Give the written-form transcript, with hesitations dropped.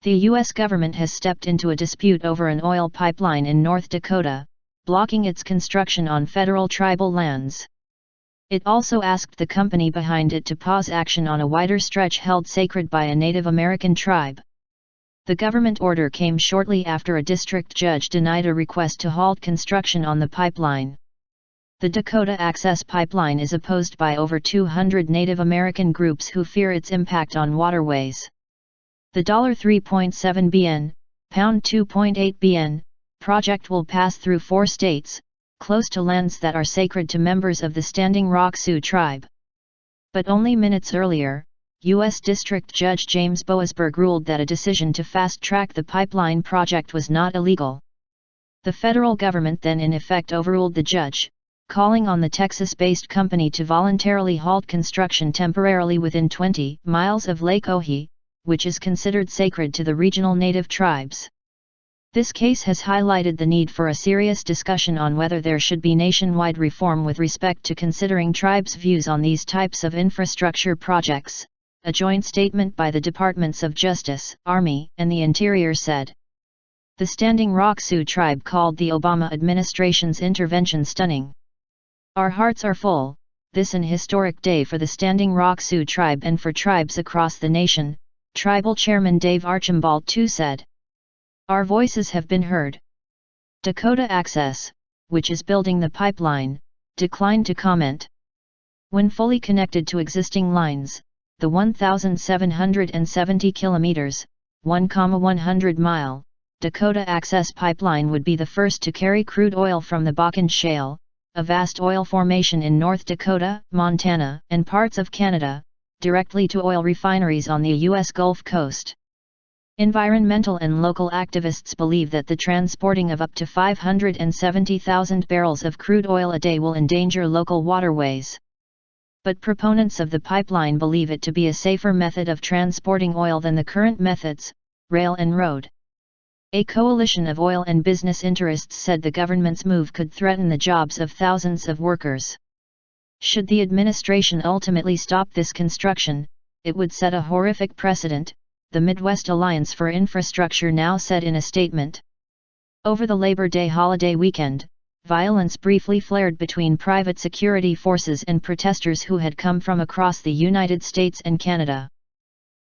The U.S. government has stepped into a dispute over an oil pipeline in North Dakota, blocking its construction on federal tribal lands. It also asked the company behind it to pause action on a wider stretch held sacred by a Native American tribe. The government order came shortly after a district judge denied a request to halt construction on the pipeline. The Dakota Access Pipeline is opposed by over 200 Native American groups who fear its impact on waterways. The $3.7 billion, $2.8 billion, project will pass through 4 states, close to lands that are sacred to members of the Standing Rock Sioux Tribe. But only minutes earlier, U.S. District Judge James Boasberg ruled that a decision to fast-track the pipeline project was not illegal. The federal government then in effect overruled the judge, calling on the Texas-based company to voluntarily halt construction temporarily within 20 miles of Lake Oahe, which is considered sacred to the regional Native tribes. This case has highlighted the need for a serious discussion on whether there should be nationwide reform with respect to considering tribes' views on these types of infrastructure projects, a joint statement by the Departments of Justice, Army, and the Interior said. The Standing Rock Sioux Tribe called the Obama administration's intervention stunning. Our hearts are full, this an historic day for the Standing Rock Sioux Tribe and for tribes across the nation, Tribal Chairman Dave Archibald II said. Our voices have been heard. Dakota Access, which is building the pipeline, declined to comment. When fully connected to existing lines, the 1,770 kilometers, 1,100-mile, Dakota Access Pipeline would be the first to carry crude oil from the Bakken Shale, a vast oil formation in North Dakota, Montana, and parts of Canada, directly to oil refineries on the U.S. Gulf Coast. Environmental and local activists believe that the transporting of up to 570,000 barrels of crude oil a day will endanger local waterways. But proponents of the pipeline believe it to be a safer method of transporting oil than the current methods, rail and road. A coalition of oil and business interests said the government's move could threaten the jobs of thousands of workers. Should the administration ultimately stop this construction, it would set a horrific precedent, the Midwest Alliance for Infrastructure now said in a statement. Over the Labor Day holiday weekend, violence briefly flared between private security forces and protesters who had come from across the United States and Canada.